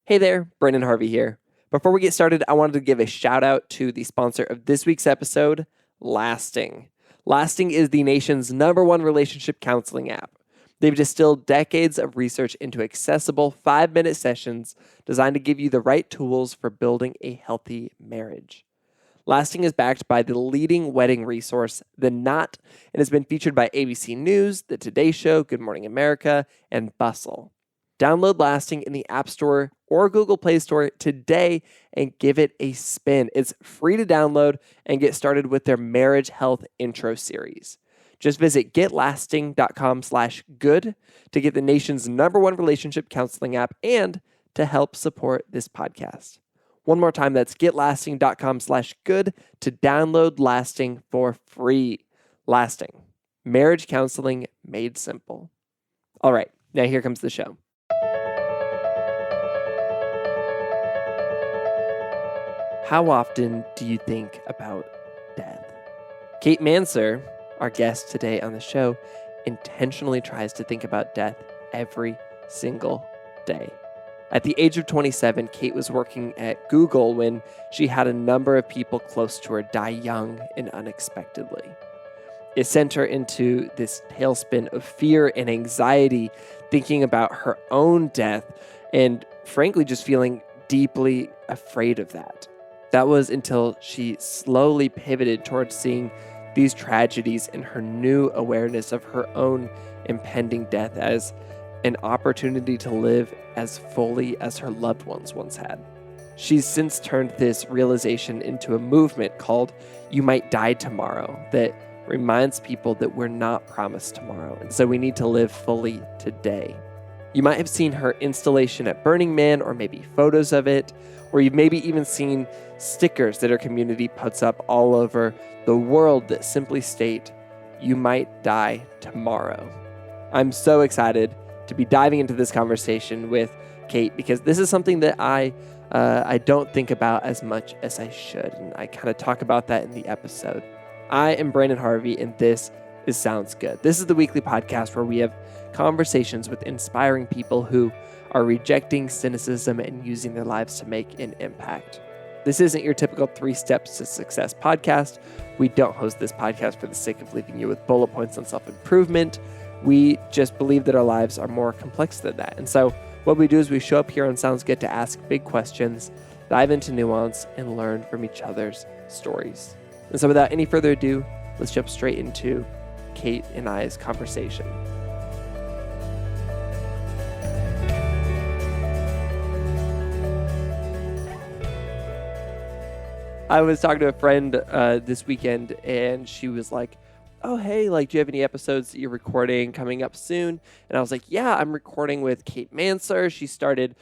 Hey there, Branden Harvey here. Before we get started, I wanted to give a shout out to the sponsor of this week's episode, Lasting. Lasting is the nation's #1 relationship counseling app. They've distilled decades of research into accessible 5-minute sessions designed to give you the right tools for building a healthy marriage. Lasting is backed by the leading wedding resource, The Knot, and has been featured by ABC News, The Today Show, Good Morning America, and Bustle. Download Lasting in the App Store or Google Play Store today and give it a spin. It's free to download and get started with their Marriage Health Intro Series. Just visit getlasting.com/good to get the nation's #1 relationship counseling app and to help support this podcast. One more time, that's getlasting.com/good to download Lasting for free. Lasting, marriage counseling made simple. All right, now here comes the show. How often do you think about death? Kate Manser, our guest today on the show, intentionally tries to think about death every single day. At the age of 27, Kate was working at Google when she had a number of people close to her die young and unexpectedly. It sent her into this tailspin of fear and anxiety, thinking about her own death and frankly just feeling deeply afraid of that. That was until she slowly pivoted towards seeing these tragedies and her new awareness of her own impending death as an opportunity to live as fully as her loved ones once had. She's since turned this realization into a movement called You Might Die Tomorrow that reminds people that we're not promised tomorrow, and so we need to live fully today. You might have seen her installation at Burning Man or maybe photos of it, or you've maybe even seen stickers that her community puts up all over the world that simply state, "You might die tomorrow." I'm so excited to be diving into this conversation with Kate because this is something that I don't think about as much as I should, and I kind of talk about that in the episode. I am Branden Harvey, and this is Sounds Good. This is the weekly podcast where we have conversations with inspiring people who are rejecting cynicism and using their lives to make an impact. This isn't your typical 3 Steps to Success podcast. We don't host this podcast for the sake of leaving you with bullet points on self-improvement. We just believe that our lives are more complex than that. And so what we do is we show up here on Sounds Good to ask big questions, dive into nuance, and learn from each other's stories. And so without any further ado, let's jump straight into Kate and I's conversation. I was talking to a friend this weekend, and she was like, "Oh, hey, like, do you have any episodes that you're recording coming up soon?" And I was like, "Yeah, I'm recording with Kate Manser. She started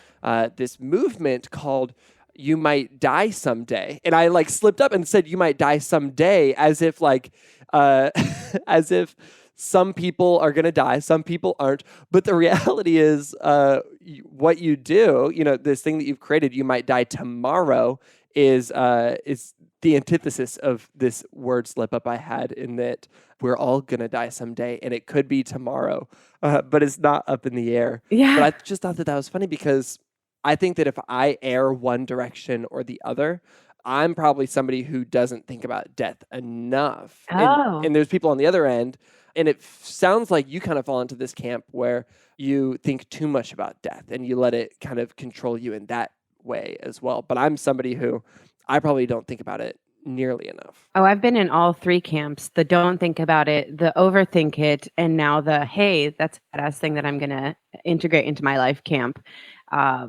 this movement called You Might Die Someday." And I like slipped up and said, "You might die someday," as if like, as if some people are going to die, some people aren't. But the reality is what you do, this thing that you've created, You Might Die Tomorrow, is the antithesis of this word slip up I had, in that we're all going to die someday, and it could be tomorrow, but it's not up in the air. Yeah. But I just thought that was funny because I think that if I err one direction or the other, I'm probably somebody who doesn't think about death enough. Oh. And there's people on the other end, and it sounds like you kind of fall into this camp where you think too much about death and you let it kind of control you in that way as well. But I'm somebody who I probably don't think about it nearly enough. Oh, I've been in all 3 camps: the don't think about it, the overthink it, and now the hey, that's a badass thing that I'm going to integrate into my life camp.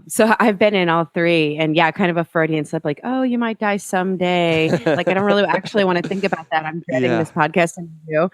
So I've been in all 3, and yeah, kind of a Freudian slip, like, oh, you might die someday. Like, I don't really actually want to think about that. I'm dreading this podcast interview.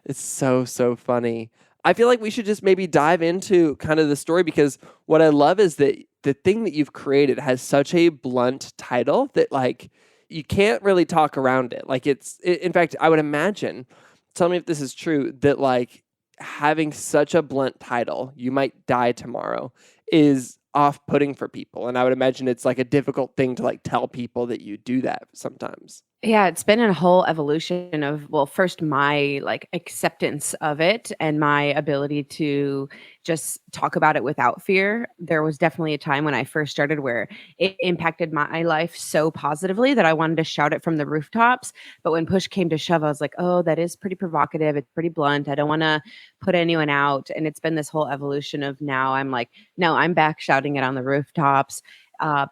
It's so funny. I feel like we should just maybe dive into kind of the story, because what I love is that the thing that you've created has such a blunt title that like you can't really talk around it. Like in fact, I would imagine, tell me if this is true, that like having such a blunt title, You Might Die Tomorrow, is off-putting for people. And I would imagine it's like a difficult thing to like tell people that you do that sometimes. Yeah, it's been a whole evolution of, well, first my like acceptance of it and my ability to just talk about it without fear. There was definitely a time when I first started where it impacted my life so positively that I wanted to shout it from the rooftops. But when push came to shove, I was like, oh, that is pretty provocative. It's pretty blunt. I don't want to put anyone out. And it's been this whole evolution of now I'm like, no, I'm back shouting it on the rooftops.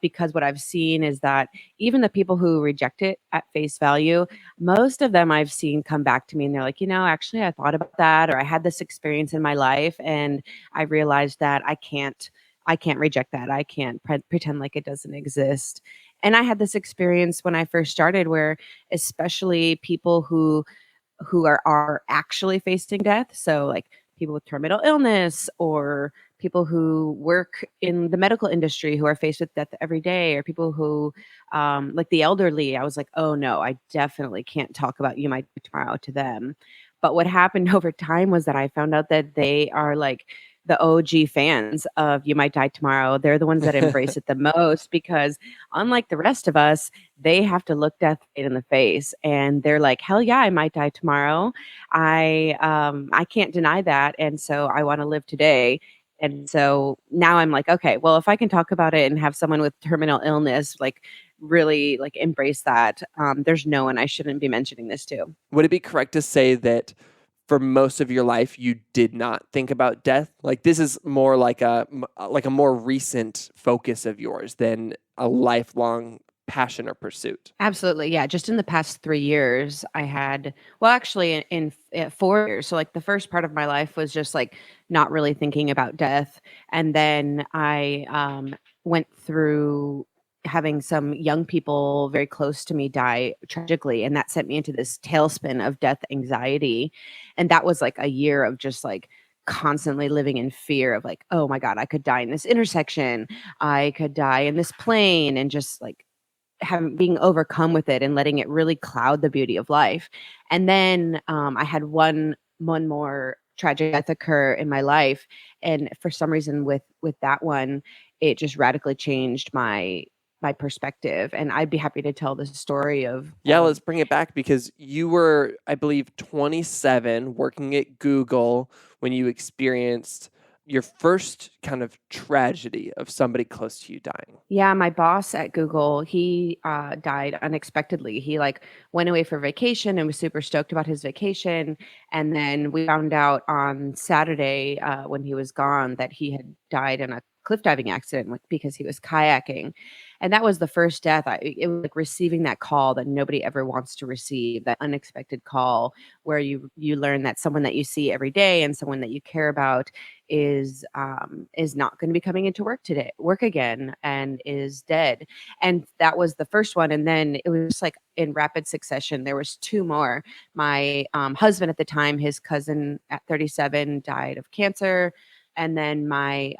Because what I've seen is that even the people who reject it at face value, most of them I've seen come back to me and they're like, actually, I thought about that, or I had this experience in my life, and I realized that I can't reject that. I can't pretend like it doesn't exist. And I had this experience when I first started where, especially people who are actually facing death. So like people with terminal illness or people who work in the medical industry who are faced with death every day, or people who like the elderly. I was like, oh no, I definitely can't talk about you might die tomorrow to them. But what happened over time was that I found out that they are like the OG fans of You Might Die Tomorrow. They're the ones that embrace it the most because, unlike the rest of us, they have to look death right in the face and they're like, hell yeah, I might die tomorrow. I can't deny that. And so I want to live today. And so now I'm like, okay, well, if I can talk about it and have someone with terminal illness like really like embrace that, there's no one I shouldn't be mentioning this to. Would it be correct to say that for most of your life you did not think about death? Like this is more like a more recent focus of yours than a lifelong passion or pursuit. Absolutely. Yeah. Just in the past 3 years, I had, well, actually, in 4 years. So, like, the first part of my life was just like not really thinking about death. And then I went through having some young people very close to me die tragically. And that sent me into this tailspin of death anxiety. And that was like a year of just like, constantly living in fear of like, oh my god, I could die in this intersection, I could die in this plane, and just like having being overcome with it and letting it really cloud the beauty of life. And then I had one more tragic death occur in my life, and for some reason with that one, it just radically changed my perspective. And I'd be happy to tell the story of Yeah, let's bring it back because you were, I believe, 27 working at Google when you experienced your first kind of tragedy of somebody close to you dying. Yeah, my boss at Google, he died unexpectedly. He like went away for vacation and was super stoked about his vacation. And then we found out on Saturday when he was gone that he had died in a cliff diving accident because he was kayaking. And that was the first death. It was like receiving that call that nobody ever wants to receive, that unexpected call where you learn that someone that you see every day and someone that you care about is not going to be coming into work again, and is dead. And that was the first one. And then it was just like in rapid succession there was two more. My husband at the time, his cousin at 37 died of cancer. And then my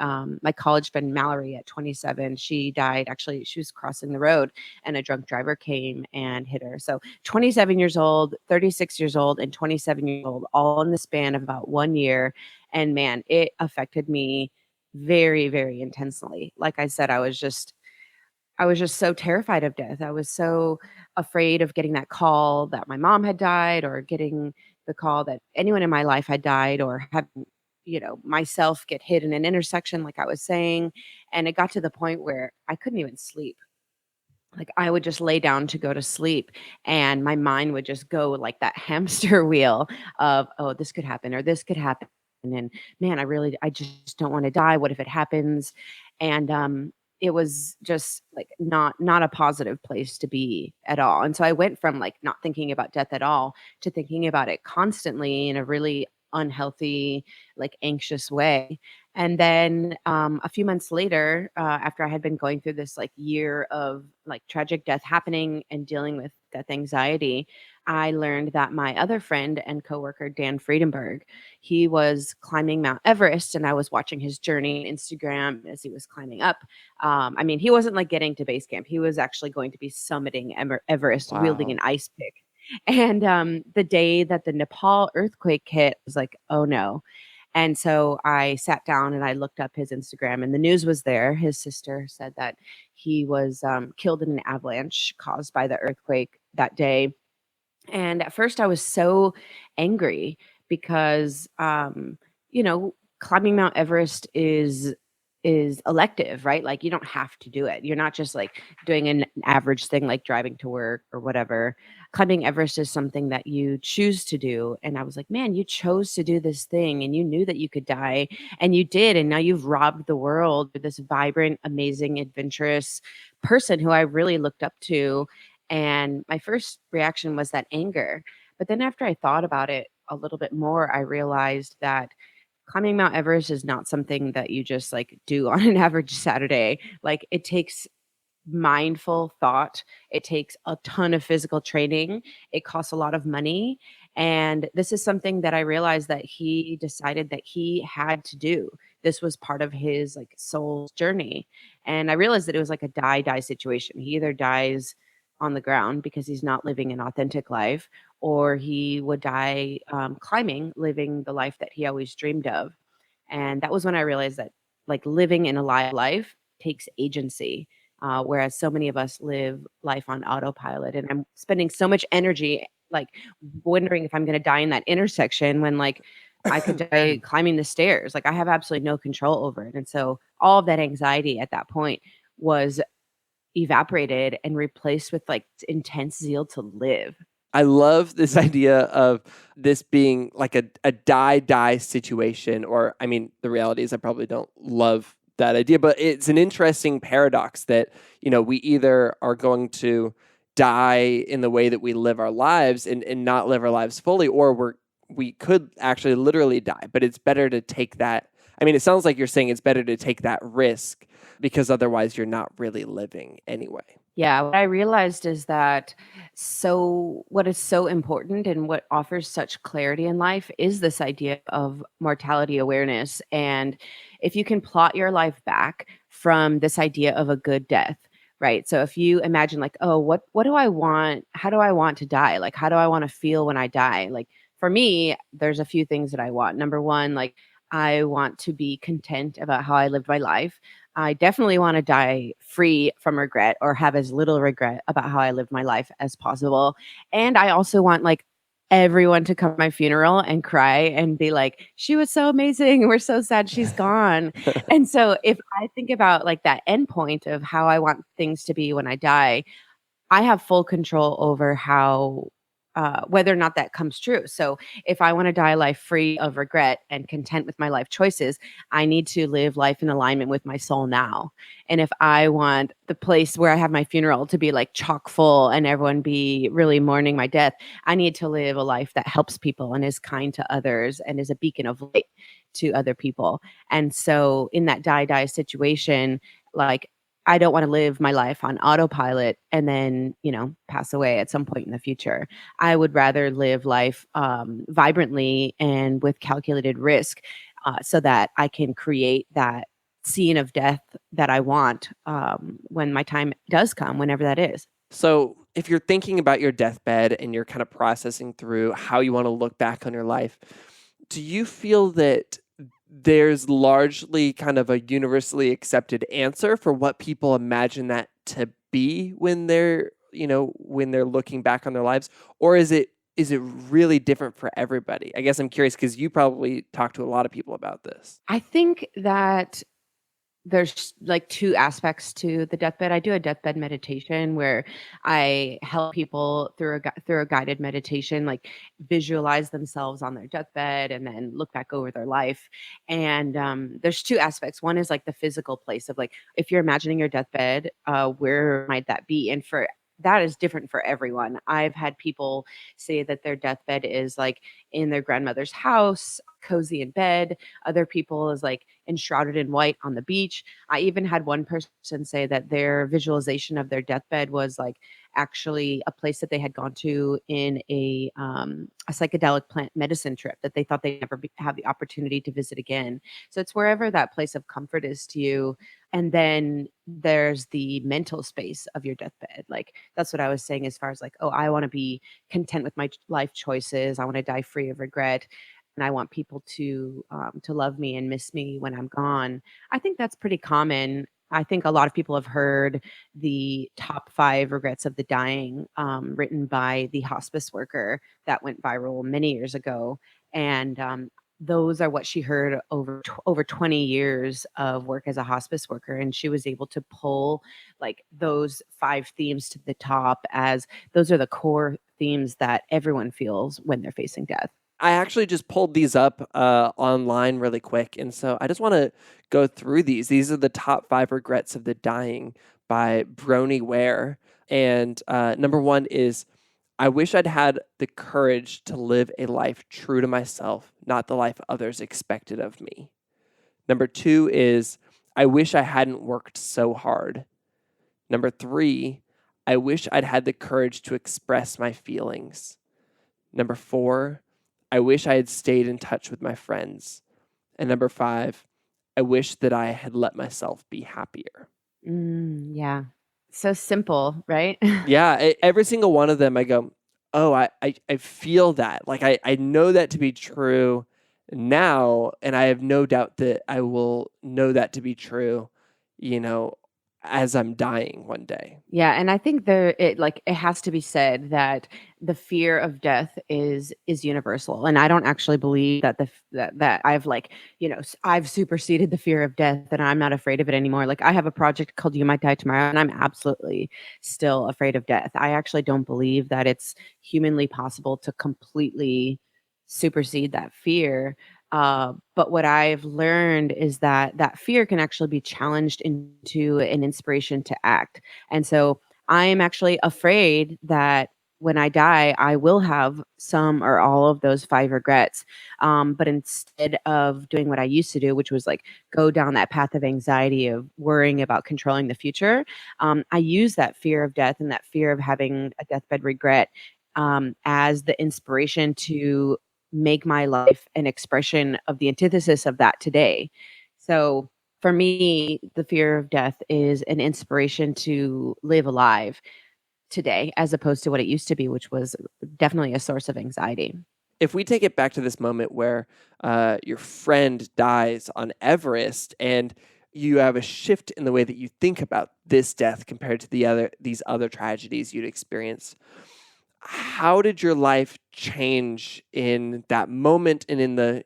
college friend Mallory at 27, she died. Actually, she was crossing the road and a drunk driver came and hit her. So 27 years old, 36 years old, and 27 years old, all in the span of about 1 year. And man, it affected me very, very intensely. Like I said, I was just so terrified of death. I was so afraid of getting that call that my mom had died, or getting the call that anyone in my life had died, or having, myself get hit in an intersection, like I was saying. And it got to the point where I couldn't even sleep. Like I would just lay down to go to sleep and my mind would just go like that hamster wheel of, oh, this could happen or this could happen. And man, I just don't want to die. What if it happens? And it was just like not a positive place to be at all. And so I went from like not thinking about death at all to thinking about it constantly in a really unhealthy, like anxious way. And then a few months later, after I had been going through this like year of like tragic death happening and dealing with death anxiety, I learned that my other friend and coworker, Dan Friedenberg, he was climbing Mount Everest, and I was watching his journey on Instagram as he was climbing up. I mean, he wasn't like getting to base camp; he was actually going to be summiting Everest, wielding Wow. an ice pick. And the day that the Nepal earthquake hit, I was like, oh no. And so I sat down and I looked up his Instagram, and the news was there. His sister said that he was killed in an avalanche caused by the earthquake that day. And at first I was so angry because you know, climbing Mount Everest is elective, right? Like you don't have to do it. You're not just like doing an average thing like driving to work or whatever. Climbing Everest is something that you choose to do. And I was like, man, you chose to do this thing and you knew that you could die and you did. And now you've robbed the world with this vibrant, amazing, adventurous person who I really looked up to. And my first reaction was that anger. But then after I thought about it a little bit more, I realized that climbing Mount Everest is not something that you just like do on an average Saturday. Like it takes mindful thought. It takes a ton of physical training. It costs a lot of money. And this is something that I realized that he decided that he had to do. This was part of his like soul's journey. And I realized that it was like a die situation. He either dies on the ground because he's not living an authentic life, or he would die climbing, living the life that he always dreamed of. And that was when I realized that like living an alive life takes agency, whereas so many of us live life on autopilot. And I'm spending so much energy, like wondering if I'm going to die in that intersection when like I could die climbing the stairs. Like I have absolutely no control over it. And so all of that anxiety at that point was evaporated and replaced with like intense zeal to live. I love this idea of this being like a die situation. Or, I mean, the reality is I probably don't love that idea, but it's an interesting paradox that, we either are going to die in the way that we live our lives and not live our lives fully, or we could actually literally die, but it's better to take that. I mean, it sounds like you're saying it's better to take that risk because otherwise you're not really living anyway. Yeah, what I realized is that what is so important and what offers such clarity in life is this idea of mortality awareness. And if you can plot your life back from this idea of a good death, right? So if you imagine like, oh, what do I want? How do I want to die? Like how do I want to feel when I die? Like for me, there's a few things that I want. Number one, like I want to be content about how I lived my life. I definitely want to die free from regret or have as little regret about how I lived my life as possible. And I also want like everyone to come to my funeral and cry and be like, she was so amazing. We're so sad she's gone. And so if I think about like that end point of how I want things to be when I die, I have full control over how whether or not that comes true. So if I want to die life free of regret and content with my life choices, I need to live life in alignment with my soul now. And if I want the place where I have my funeral to be like chock full and everyone be really mourning my death, I need to live a life that helps people and is kind to others and is a beacon of light to other people. And so in that die situation, like I don't want to live my life on autopilot and then, pass away at some point in the future. I would rather live life vibrantly and with calculated risk, so that I can create that scene of death that I want when my time does come, whenever that is. So, if you're thinking about your deathbed and you're kind of processing through how you want to look back on your life, do you feel that there's largely kind of a universally accepted answer for what people imagine that to be when they're looking back on their lives? Or is it really different for everybody? I guess I'm curious because you probably talk to a lot of people about this. I think that there's like two aspects to the deathbed. I do a deathbed meditation where I help people through a guided meditation, like visualize themselves on their deathbed and then look back over their life. And there's two aspects. One is like the physical place of like if you're imagining your deathbed, where might that be? And for that is different for everyone. I've had people say that their deathbed is like in their grandmother's house, cozy in bed. Other people is like enshrouded in white on the beach. I even had one person say that their visualization of their deathbed was like actually a place that they had gone to in a psychedelic plant medicine trip that they thought they'd never have the opportunity to visit again. So it's wherever that place of comfort is to you. And then there's the mental space of your deathbed. Like that's what I was saying as far as like, oh, I want to be content with my life choices. I want to die free of regret. and I want people to love me and miss me when I'm gone. I think that's pretty common. I think a lot of people have heard the top 5 regrets of the dying, written by the hospice worker that went viral many years ago. And those are what she heard over 20 years of work as a hospice worker. And she was able to pull like those 5 themes to the top, as those are the core themes that everyone feels when they're facing death. I actually just pulled these up online really quick. And so I just want to go through these. These are the top 5 regrets of the dying by Brony Ware. And number 1 is, I wish I'd had the courage to live a life true to myself, not the life others expected of me. Number 2 is, I wish I hadn't worked so hard. Number 3, I wish I'd had the courage to express my feelings. Number 4, I wish I had stayed in touch with my friends. And number 5, I wish that I had let myself be happier. Yeah. So simple, right? Yeah, every single one of them, I go, oh, I feel that. Like, I know that to be true now, and I have no doubt that I will know that to be true, as I'm dying one day. Yeah, and I think it has to be said that the fear of death is universal, and I don't actually believe that that I've I've superseded the fear of death and I'm not afraid of it anymore. Like, I have a project called You Might Die Tomorrow, and I'm absolutely still afraid of death. I actually don't believe that it's humanly possible to completely supersede that fear. But what I've learned is that that fear can actually be challenged into an inspiration to act. And so I am actually afraid that when I die, I will have some or all of those 5 regrets. But instead of doing what I used to do, which was like go down that path of anxiety of worrying about controlling the future, I use that fear of death and that fear of having a deathbed regret as the inspiration to make my life an expression of the antithesis of that today. So for me, the fear of death is an inspiration to live alive today, as opposed to what it used to be, which was definitely a source of anxiety. If we take it back to this moment where your friend dies on Everest, and you have a shift in the way that you think about this death compared to these other tragedies you'd experienced, how did your life change in that moment and in the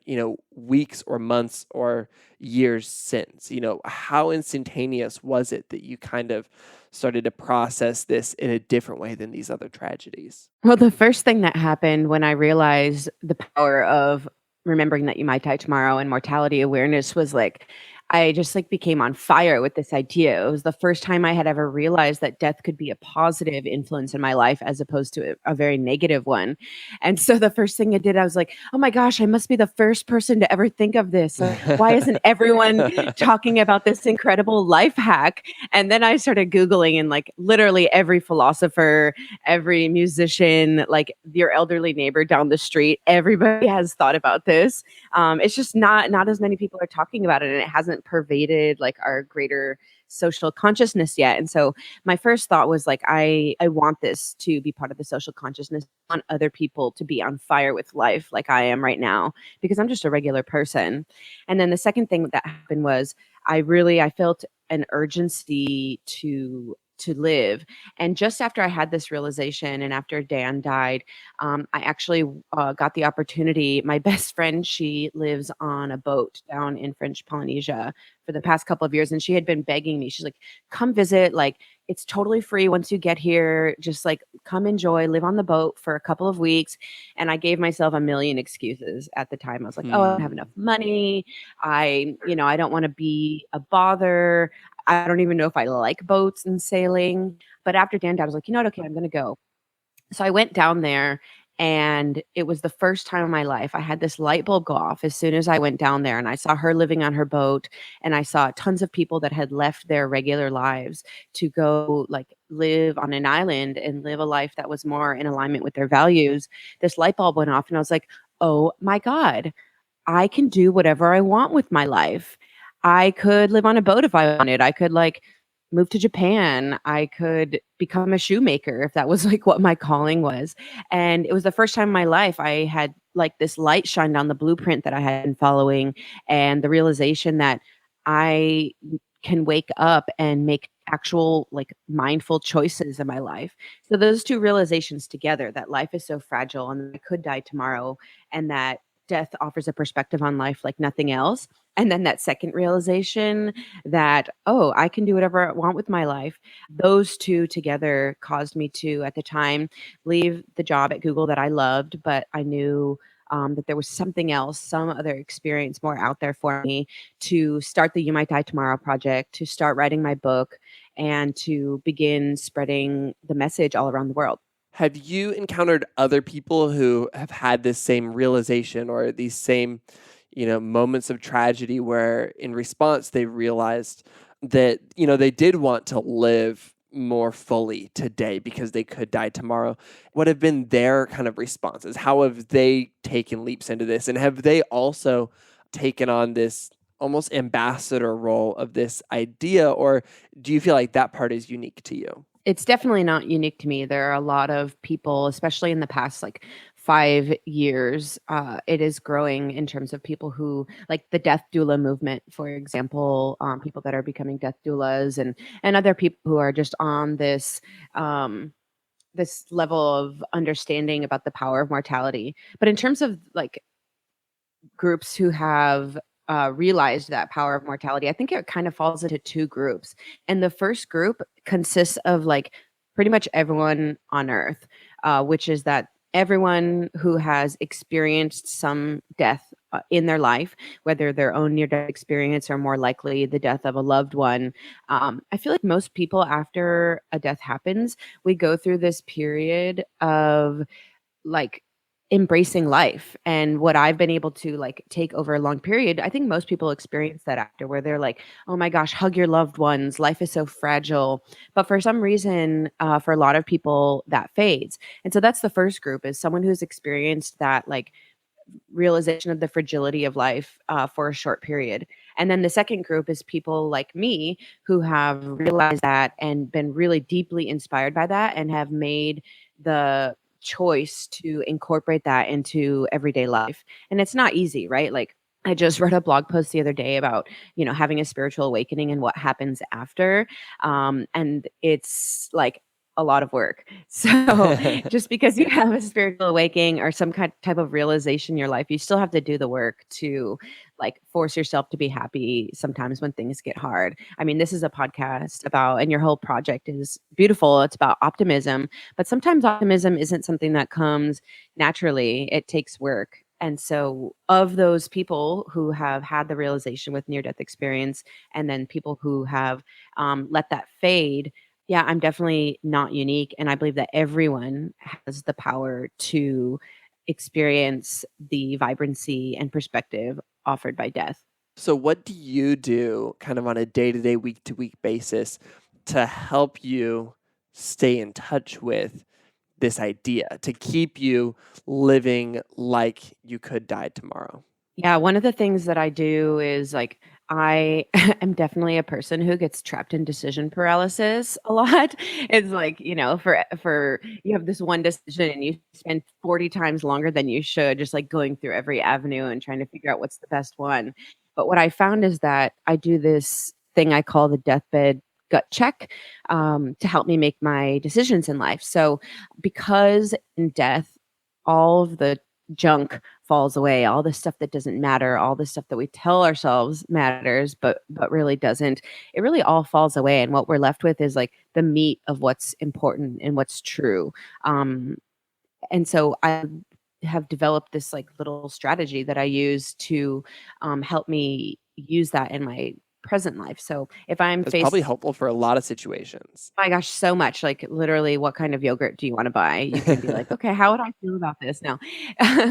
weeks or months or years since? How instantaneous was it that you kind of started to process this in a different way than these other tragedies? Well, the first thing that happened when I realized the power of remembering that you might die tomorrow and mortality awareness was like, I just like became on fire with this idea. It was the first time I had ever realized that death could be a positive influence in my life as opposed to a very negative one. And so the first thing I did, I was like, oh my gosh, I must be the first person to ever think of this. Why isn't everyone talking about this incredible life hack? And then I started Googling, and like literally every philosopher, every musician, like your elderly neighbor down the street, everybody has thought about this. It's just not as many people are talking about it, and it hasn't pervaded like our greater social consciousness yet. And so my first thought was like, I want this to be part of the social consciousness. I want other people to be on fire with life like I am right now, because I'm just a regular person. And then the second thing that happened was I felt an urgency to live. And just after I had this realization and after Dan died, I actually got the opportunity. My best friend, she lives on a boat down in French Polynesia for the past couple of years. And she had been begging me. She's like, come visit. Like, it's totally free once you get here. Just like come enjoy, live on the boat for a couple of weeks. And I gave myself a million excuses at the time. I was like, oh, I don't have enough money. I don't want to be a bother. I don't even know if I like boats and sailing. But after Dan died, I was like, you know what? Okay, I'm going to go. So I went down there, and it was the first time in my life I had this light bulb go off as soon as I went down there, and I saw her living on her boat, and I saw tons of people that had left their regular lives to go like live on an island and live a life that was more in alignment with their values. This light bulb went off, and I was like, oh my God, I can do whatever I want with my life. I could live on a boat if I wanted. I could like move to Japan. I could become a shoemaker if that was like what my calling was. And it was the first time in my life I had like this light shined on the blueprint that I had been following, and the realization that I can wake up and make actual like mindful choices in my life. So those two realizations together, that life is so fragile and I could die tomorrow, and that death offers a perspective on life like nothing else. And then that second realization that, oh, I can do whatever I want with my life. Those two together caused me to, at the time, leave the job at Google that I loved, but I knew that there was something else, some other experience more out there for me, to start the You Might Die Tomorrow project, to start writing my book, and to begin spreading the message all around the world. Have you encountered other people who have had this same realization or these same, moments of tragedy where in response they realized that, they did want to live more fully today because they could die tomorrow? What have been their kind of responses? How have they taken leaps into this? And have they also taken on this almost ambassador role of this idea? Or do you feel like that part is unique to you? It's definitely not unique to me. There are a lot of people, especially in the past like 5 years, it is growing in terms of people who like the death doula movement, for example, people that are becoming death doulas, and other people who are just on this level of understanding about the power of mortality. But in terms of like groups who have realized that power of mortality, I think it kind of falls into two groups. And the first group consists of like pretty much everyone on earth, which is that everyone who has experienced some death in their life, whether their own near death experience or more likely the death of a loved one. I feel like most people, after a death happens, we go through this period of like embracing life. And what I've been able to like take over a long period, I think most people experience that after, where they're like, oh my gosh, hug your loved ones, life is so fragile. But for some reason, for a lot of people, that fades. And so that's the first group, is someone who's experienced that like realization of the fragility of life for a short period. And then the second group is people like me who have realized that and been really deeply inspired by that, and have made the choice to incorporate that into everyday life. And it's not easy, right? Like, I just read a blog post the other day about, having a spiritual awakening and what happens after. And it's like a lot of work. So just because you have a spiritual awakening or some kind type of realization in your life, you still have to do the work to like force yourself to be happy sometimes when things get hard. I mean, this is a podcast about, and your whole project is beautiful. It's about optimism, but sometimes optimism isn't something that comes naturally. It takes work. And so, of those people who have had the realization with near death experience, and then people who have let that fade, yeah, I'm definitely not unique. And I believe that everyone has the power to experience the vibrancy and perspective offered by death. So, what do you do kind of on a day to day, week to week basis to help you stay in touch with this idea, to keep you living like you could die tomorrow? Yeah, one of the things that I do is like I am definitely a person who gets trapped in decision paralysis a lot. It's like, for you have this one decision and you spend 40 times longer than you should just like going through every avenue and trying to figure out what's the best one. But what I found is that I do this thing I call the deathbed gut check, to help me make my decisions in life. So because in death, all of the junk falls away, all the stuff that doesn't matter, all the stuff that we tell ourselves matters but really doesn't, it really all falls away, and what we're left with is like the meat of what's important and what's true. And so I have developed this like little strategy that I use to help me use that in my present life. So if I'm That's probably faced, helpful for a lot of situations. my gosh, so much. Like literally, what kind of yogurt do you want to buy? You can be like, okay, how would I feel about this now?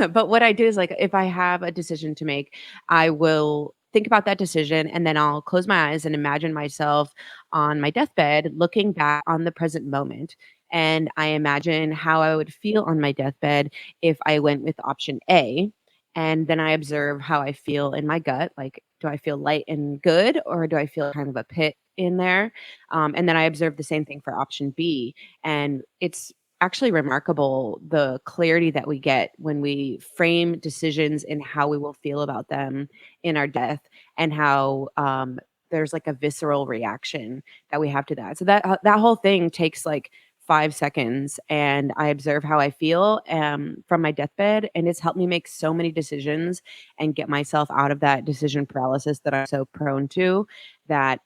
But what I do is like, if I have a decision to make, I will think about that decision, and then I'll close my eyes and imagine myself on my deathbed looking back on the present moment. And I imagine how I would feel on my deathbed if I went with option A. And then I observe how I feel in my gut. Like, do I feel light and good, or do I feel kind of a pit in there? And then I observed the same thing for option B. And actually remarkable the clarity that we get when we frame decisions and how we will feel about them in our death, and how there's like a visceral reaction that we have to that. So that whole thing takes like 5 seconds, and I observe how I feel from my deathbed, and it's helped me make so many decisions and get myself out of that decision paralysis that I'm so prone to. That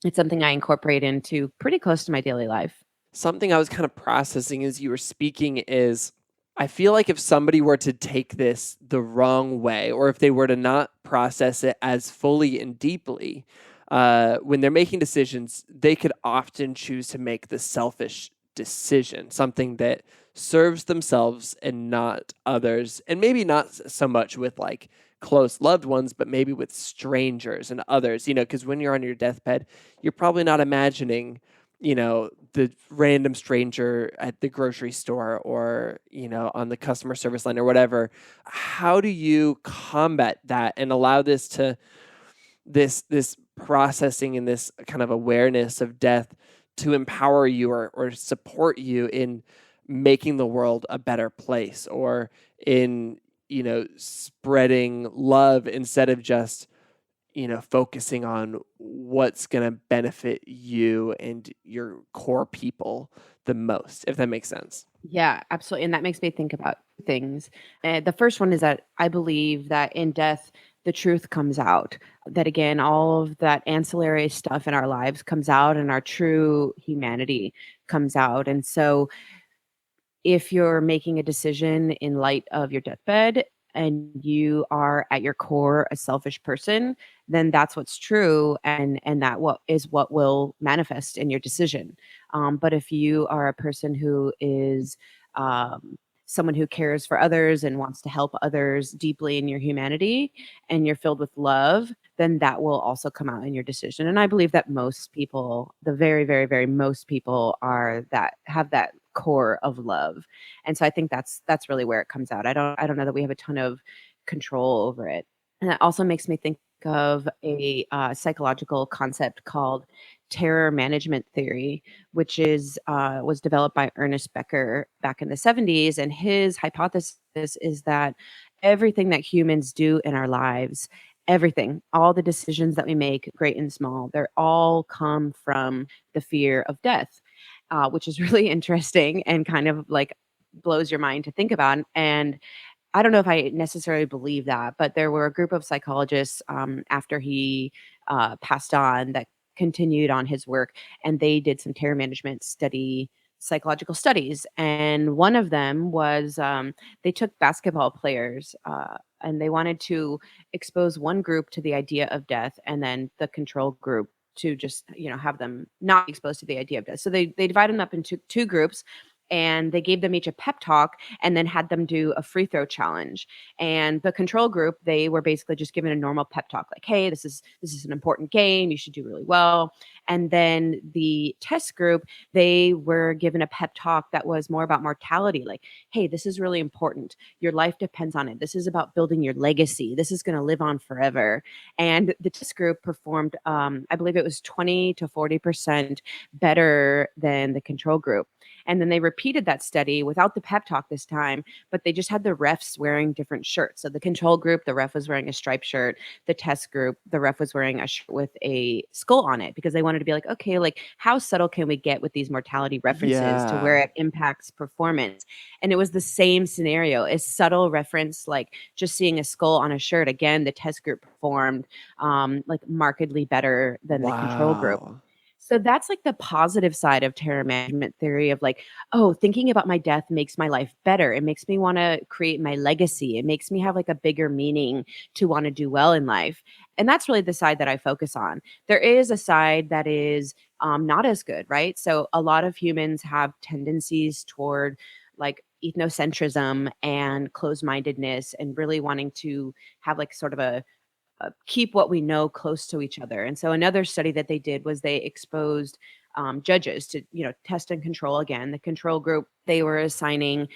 it's something I incorporate into pretty close to my daily life. Something I was kind of processing as you were speaking is I feel like if somebody were to take this the wrong way, or if they were to not process it as fully and deeply, when they're making decisions, they could often choose to make the selfish decision, something that serves themselves and not others. And maybe not so much with like close loved ones, but maybe with strangers and others, because when you're on your deathbed, you're probably not imagining the random stranger at the grocery store or, on the customer service line or whatever. How do you combat that and allow this processing and this kind of awareness of death to empower you or support you in making the world a better place, or in, spreading love instead of just focusing on what's going to benefit you and your core people the most, if that makes sense. Yeah, absolutely. And that makes me think about things. The first one is that I believe that in death, the truth comes out. That again, all of that ancillary stuff in our lives comes out, and our true humanity comes out. And so, if you're making a decision in light of your deathbed and you are at your core a selfish person, then that's what's true, and what will manifest in your decision. But if you are a person who is um, someone who cares for others and wants to help others deeply in your humanity, and you're filled with love, then that will also come out in your decision. And I believe that most people, the very, very, very most people, are that have that core of love. And so I think that's really where it comes out. I don't know that we have a ton of control over it. And that also makes me think of a psychological concept called terror management theory, which is was developed by Ernest Becker back in the 70s. And his hypothesis is that everything that humans do in our lives, everything, all the decisions that we make, great and small, they're all come from the fear of death, which is really interesting and kind of like blows your mind to think about. And I don't know if I necessarily believe that, but there were a group of psychologists after he passed on that continued on his work, and they did some terror management psychological studies. And one of them was they took basketball players and they wanted to expose one group to the idea of death, and then the control group to just have them not be exposed to the idea of death. So they divided them up into two groups, and they gave them each a pep talk, and then had them do a free throw challenge. And the control group, they were basically just given a normal pep talk, like, hey, this is an important game, you should do really well. And then the test group, they were given a pep talk that was more about mortality, like, hey, this is really important, your life depends on it, this is about building your legacy, this is going to live on forever. And the test group performed, I believe it was 20 to 40% better than the control group. And then they repeated that study without the pep talk this time, but they just had the refs wearing different shirts. So the control group, the ref was wearing a striped shirt. The test group, the ref was wearing a shirt with a skull on it, because they wanted to be like, okay, like how subtle can we get with these mortality references to where Yeah. it impacts performance? And it was the same scenario, a subtle reference, like just seeing a skull on a shirt. Again, the test group performed like markedly better than the control group. Wow. So that's like the positive side of terror management theory of like, oh, thinking about my death makes my life better. It makes me want to create my legacy. It makes me have like a bigger meaning to want to do well in life. And that's really the side that I focus on. There is a side that is not as good, right? So a lot of humans have tendencies toward like ethnocentrism and closed mindedness, and really wanting to have like sort of a keep what we know close to each other. And so another study that they did was they exposed judges to, test and control again. The control group, they were assigning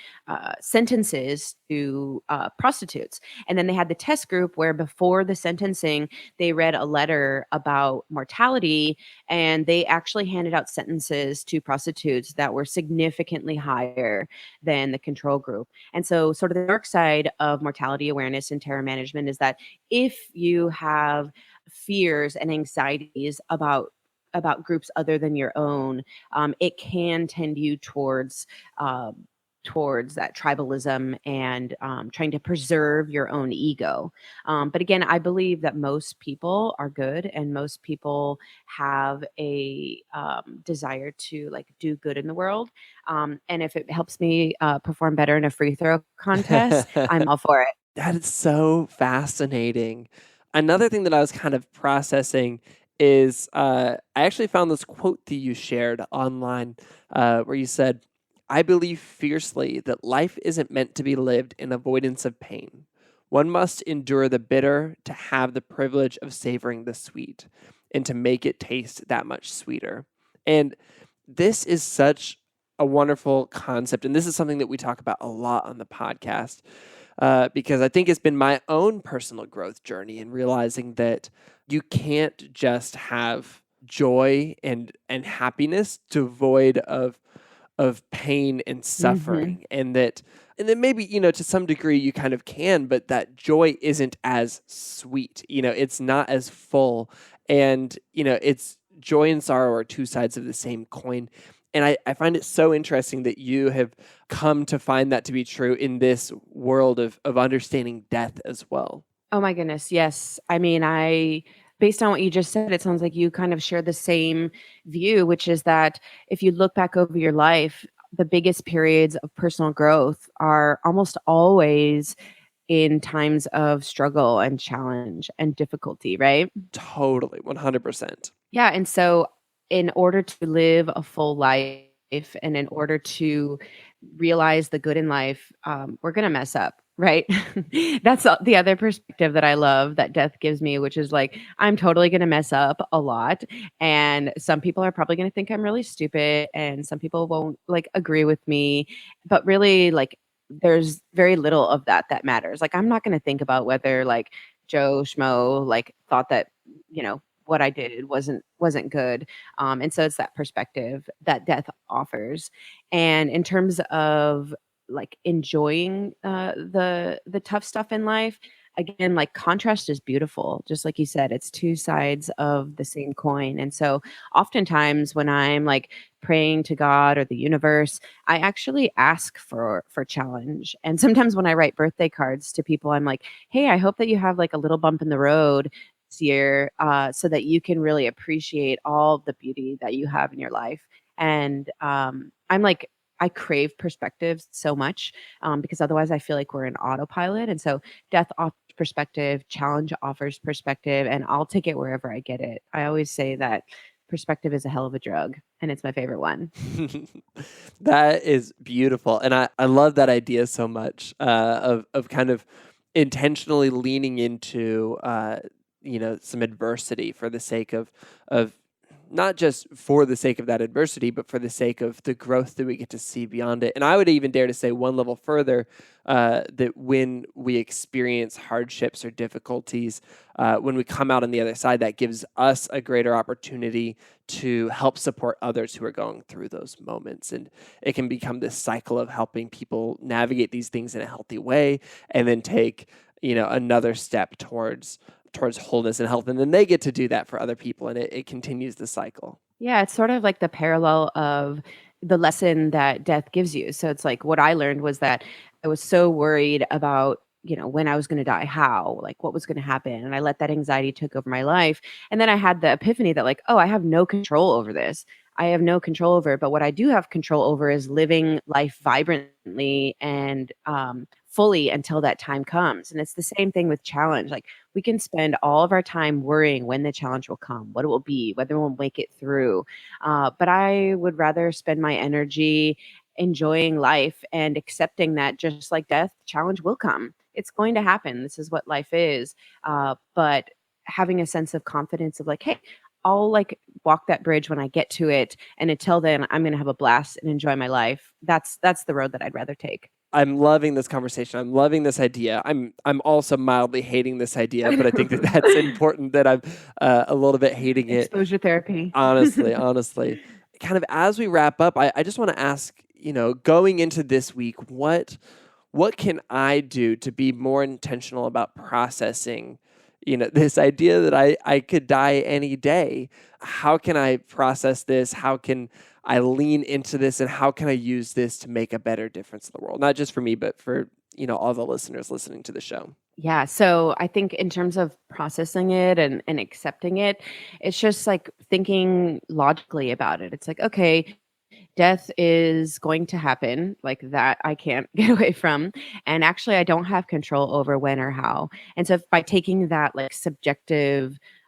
sentences to prostitutes. And then they had the test group where before the sentencing, they read a letter about mortality, and they actually handed out sentences to prostitutes that were significantly higher than the control group. And so, sort of the dark side of mortality awareness and terror management is that if you have fears and anxieties about groups other than your own, it can tend you towards that tribalism and trying to preserve your own ego. But again, I believe that most people are good and most people have a desire to like do good in the world. And if it helps me perform better in a free throw contest, I'm all for it. That is so fascinating. Another thing that I was kind of processing is I actually found this quote that you shared online where you said, I believe fiercely that life isn't meant to be lived in avoidance of pain. One must endure the bitter to have the privilege of savoring the sweet and to make it taste that much sweeter. And this is such a wonderful concept. And this is something that we talk about a lot on the podcast because I think it's been my own personal growth journey in realizing that you can't just have joy and happiness devoid of pain and Hmm. suffering, and then maybe to some degree you kind of can, but that joy isn't as sweet. It's not as full, and it's joy and sorrow are two sides of the same coin. And I find it so interesting that you have come to find that to be true in this world of understanding death as well. Oh my goodness, yes. I mean, based on what you just said, it sounds like you kind of share the same view, which is that if you look back over your life, the biggest periods of personal growth are almost always in times of struggle and challenge and difficulty, right? Totally, 100%. Yeah, and so in order to live a full life and in order to realize the good in life, we're gonna mess up, right? That's the other perspective that I love that death gives me, which is like I'm totally gonna mess up a lot, and some people are probably gonna think I'm really stupid, and some people won't like agree with me, but really, like there's very little of that matters. Like I'm not gonna think about whether like Joe Schmo like thought that what I did wasn't good. And so it's that perspective that death offers. And in terms of like enjoying the tough stuff in life, again, like contrast is beautiful. Just like you said, it's two sides of the same coin. And so oftentimes when I'm like praying to God or the universe, I actually ask for challenge. And sometimes when I write birthday cards to people, I'm like, hey, I hope that you have like a little bump in the road this year, so that you can really appreciate all the beauty that you have in your life. And I'm like, I crave perspective so much, because otherwise I feel like we're in autopilot. And so death offers perspective, challenge offers perspective, and I'll take it wherever I get it. I always say that perspective is a hell of a drug, and it's my favorite one. That is beautiful. And I love that idea so much of kind of intentionally leaning into some adversity for the sake of not just for the sake of that adversity, but for the sake of the growth that we get to see beyond it. And I would even dare to say one level further, that when we experience hardships or difficulties, when we come out on the other side, that gives us a greater opportunity to help support others who are going through those moments. And it can become this cycle of helping people navigate these things in a healthy way and then take, another step towards wholeness and health. And then they get to do that for other people. And it continues the cycle. Yeah, it's sort of like the parallel of the lesson that death gives you. So it's like what I learned was that I was so worried about, when I was going to die, how, like what was going to happen. And I let that anxiety take over my life. And then I had the epiphany that like, oh, I have no control over this. I have no control over it. But what I do have control over is living life vibrantly and fully until that time comes. And it's the same thing with challenge. Like we can spend all of our time worrying when the challenge will come, what it will be, whether we'll make it through. But I would rather spend my energy enjoying life and accepting that just like death, challenge will come. It's going to happen. This is what life is. But having a sense of confidence of like, hey, I'll like walk that bridge when I get to it. And until then, I'm going to have a blast and enjoy my life. That's the road that I'd rather take. I'm loving this conversation. I'm loving this idea. I'm also mildly hating this idea, but I think that that's important that I'm a little bit hating it. Exposure therapy. Honestly. Kind of as we wrap up, I just want to ask, going into this week, what can I do to be more intentional about processing, this idea that I could die any day? How can I process this? How can I lean into this, and how can I use this to make a better difference in the world? Not just for me, but for, all the listeners listening to the show. Yeah. So I think in terms of processing it and accepting it, it's just like thinking logically about it. It's like, okay, death is going to happen, like that I can't get away from. And actually, I don't have control over when or how. And so by taking that like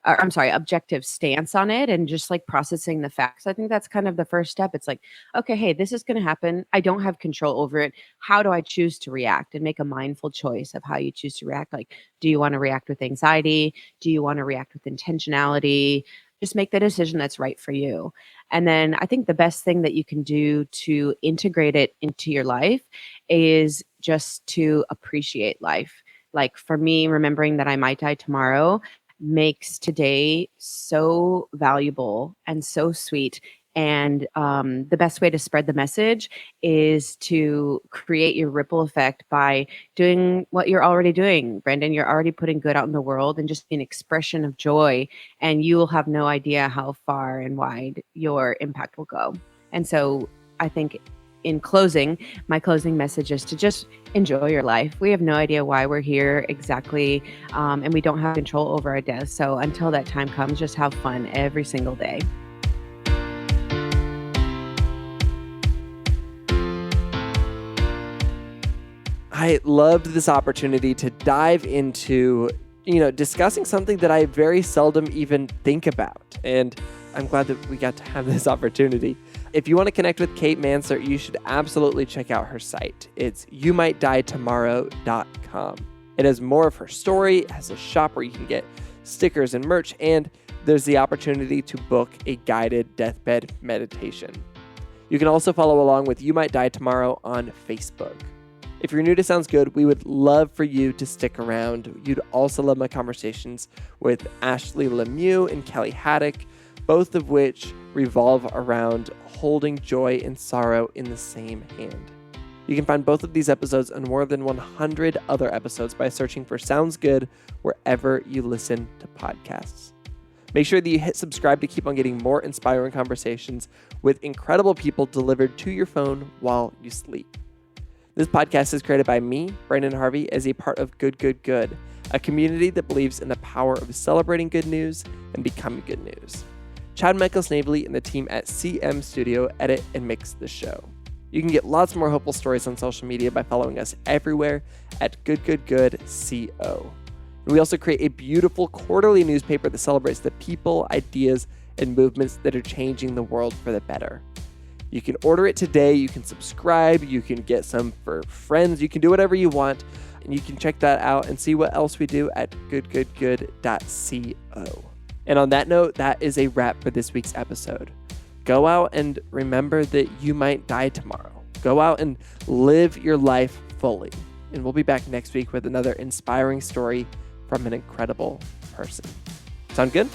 objective stance on it and just like processing the facts, I think that's kind of the first step. It's like, okay, hey, this is going to happen. I don't have control over it. How do I choose to react? And make a mindful choice of how you choose to react. Like, do you want to react with anxiety? Do you want to react with intentionality? Just make the decision that's right for you. And then I think the best thing that you can do to integrate it into your life is just to appreciate life. Like for me, remembering that I might die tomorrow makes today so valuable and so sweet. And the best way to spread the message is to create your ripple effect by doing what you're already doing. Branden, you're already putting good out in the world and just an expression of joy. And you will have no idea how far and wide your impact will go. And so I think in closing, my closing message is to just enjoy your life. We have no idea why we're here exactly, and we don't have control over our death. So until that time comes, just have fun every single day. I loved this opportunity to dive into, discussing something that I very seldom even think about. And I'm glad that we got to have this opportunity. If you want to connect with Kate Manser, you should absolutely check out her site. It's youmightdietomorrow.com. It has more of her story, it has a shop where you can get stickers and merch, and there's the opportunity to book a guided deathbed meditation. You can also follow along with You Might Die Tomorrow on Facebook. If you're new to Sounds Good, we would love for you to stick around. You'd also love my conversations with Ashley Lemieux and Kelly Haddock, both of which revolve around holding joy and sorrow in the same hand. You can find both of these episodes and more than 100 other episodes by searching for Sounds Good wherever you listen to podcasts. Make sure that you hit subscribe to keep on getting more inspiring conversations with incredible people delivered to your phone while you sleep. This podcast is created by me, Branden Harvey, as a part of Good, Good, Good, a community that believes in the power of celebrating good news and becoming good news. Chad Michael Snavely and the team at CM Studio edit and mix the show. You can get lots more hopeful stories on social media by following us everywhere at GoodGoodGoodCO. And we also create a beautiful quarterly newspaper that celebrates the people, ideas, and movements that are changing the world for the better. You can order it today, you can subscribe, you can get some for friends, you can do whatever you want, and you can check that out and see what else we do at goodgoodgood.co. And on that note, that is a wrap for this week's episode. Go out and remember that you might die tomorrow. Go out and live your life fully. And we'll be back next week with another inspiring story from an incredible person. Sound good?